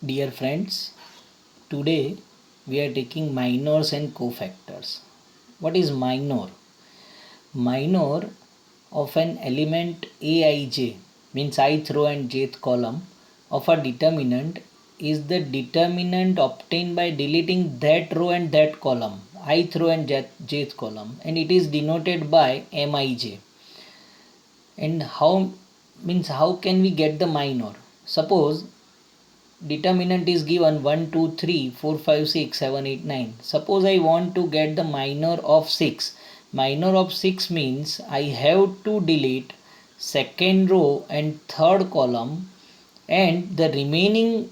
Dear friends, today we are taking minors and cofactors. What is minor? Minor of an element Aij means ith row and jth column of a determinant is the determinant obtained by deleting that row and that column, ith row and jth column, and it is denoted by Mij. And how can we get the minor? Suppose determinant is given 1 2 3 4 5 6 7 8 9. Suppose I want to get the minor of 6. Minor of 6 means I have to delete second row and third column and the remaining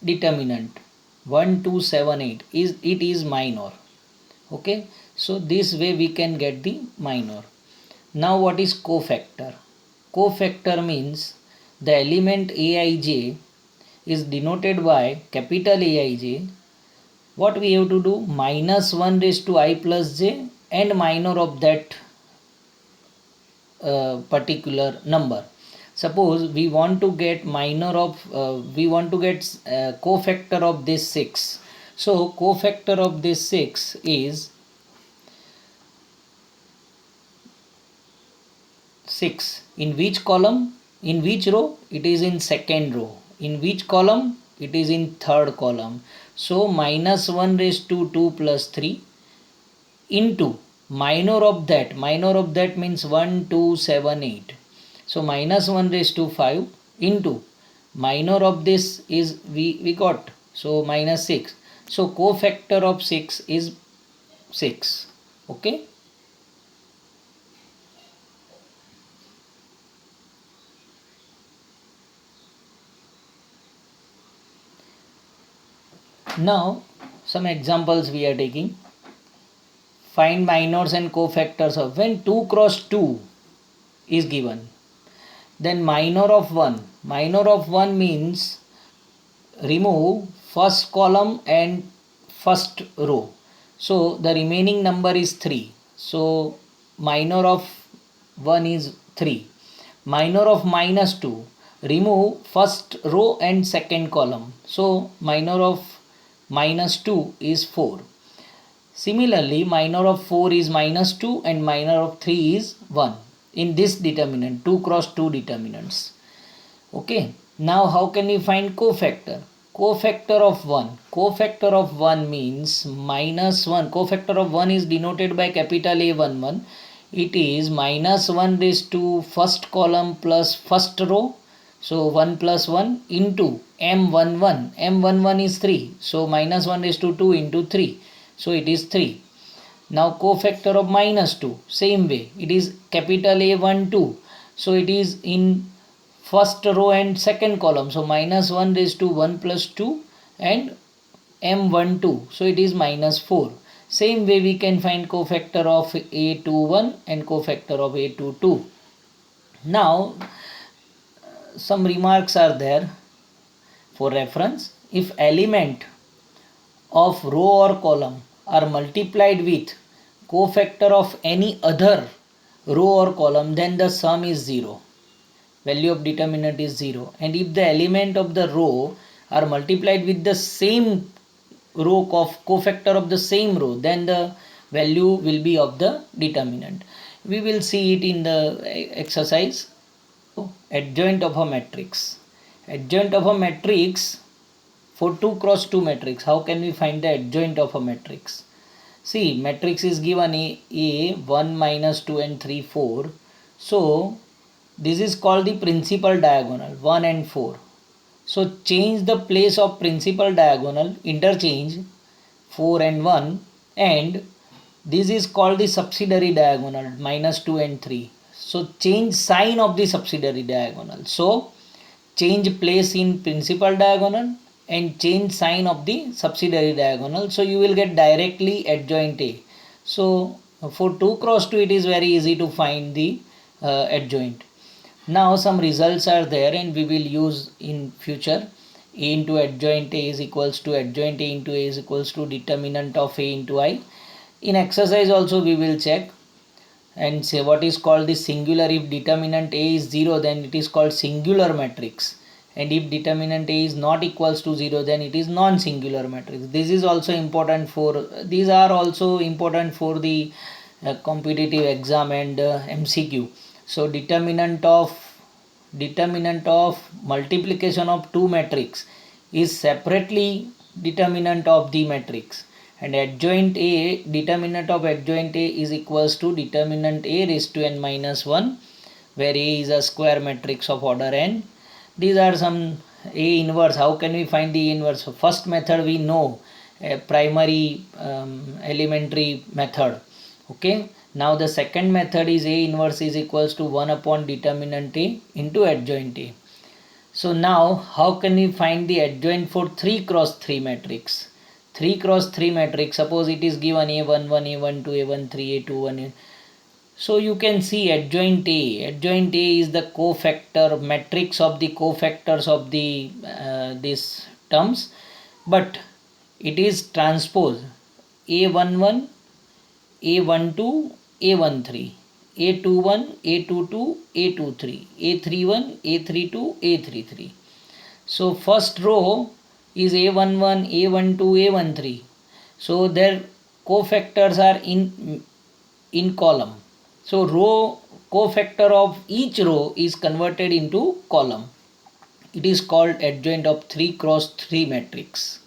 determinant 1 2 7 8 is minor. Okay, so this way we can get the minor. Now what is cofactor? Cofactor means the element Aij is denoted by capital Aij. What we have to do? Minus 1 raised to I plus j and minor of that particular number. Suppose we want to get cofactor of this 6. So cofactor of this 6 is 6. In which column? In which row? It is in second row. In which column? It is in third column. So minus 1 raised to 2 plus 3 into minor of that means 1 2 7 8. So minus 1 raised to 5 into minor of this is we got, so minus 6. So cofactor of 6 is 6. Okay. Now some examples we are taking. Find minors and cofactors of when 2 cross 2 is given. Then minor of 1. Minor of 1 means remove first column and first row. So the remaining number is 3. So minor of 1 is 3. Minor of minus 2. Remove first row and second column. So minor of minus 2 is 4. Similarly, minor of 4 is minus 2 and minor of 3 is 1 in this determinant, 2 cross 2 determinants. Okay, now how can we find cofactor? Cofactor of 1. Cofactor of 1 means minus 1. Cofactor of 1 is denoted by capital A11. It is minus 1 raised to first column plus first row. So 1 plus 1 into M11. M11 is 3. So minus 1 raised to 2 into 3. So it is 3. Now cofactor of minus 2. Same way. It is capital A12. So it is in first row and second column. So minus 1 raised to 1 plus 2 and M12. So it is minus 4. Same way we can find cofactor of A21 and cofactor of A22. Now some remarks are there for reference. If element of row or column are multiplied with cofactor of any other row or column, then the sum is 0. Value of determinant is 0. And if the element of the row are multiplied with the same row of cofactor of the same row, then the value will be of the determinant. We will see it in the exercise. Adjoint of a matrix. Adjoint of a matrix for 2 cross 2 matrix. How can we find the adjoint of a matrix? See, matrix is given A 1 minus 2 and 3 4. So this is called the principal diagonal 1 and 4. So change the place of principal diagonal, interchange 4 and 1, and this is called the subsidiary diagonal minus 2 and 3. So change sign of the subsidiary diagonal. So change place in principal diagonal and change sign of the subsidiary diagonal. So you will get directly adjoint A. So for 2 cross 2 it is very easy to find the adjoint. Now some results are there and we will use in future. A into adjoint A is equals to adjoint A into A is equals to determinant of A into I. In exercise also we will check and say what is called the singular. If determinant A is 0, then it is called singular matrix, and if determinant A is not equals to 0, then it is non-singular matrix. This is also important for, these are also important for the competitive exam and MCQ. So determinant of multiplication of two matrix is separately determinant of the matrix, and adjoint A, determinant of adjoint A is equals to determinant A raised to n minus 1, where A is a square matrix of order n. These are some A inverse. How can we find the inverse? So first method we know, a primary elementary method. Okay. Now the second method is A inverse is equals to 1 upon determinant A into adjoint A. So now how can we find the adjoint for 3 cross 3 matrix? 3 cross 3 matrix, suppose it is given A11, A12, A13, A21. So you can see adjoint A. Adjoint A is the cofactor matrix of the cofactors of the these terms, but it is transpose A11, A12, A13, A21, A22, A23, A31, A32, A33. So first row is A11, A12, A13. So their cofactors are in column. So row cofactor of each row is converted into column. It is called adjoint of 3 cross 3 matrix.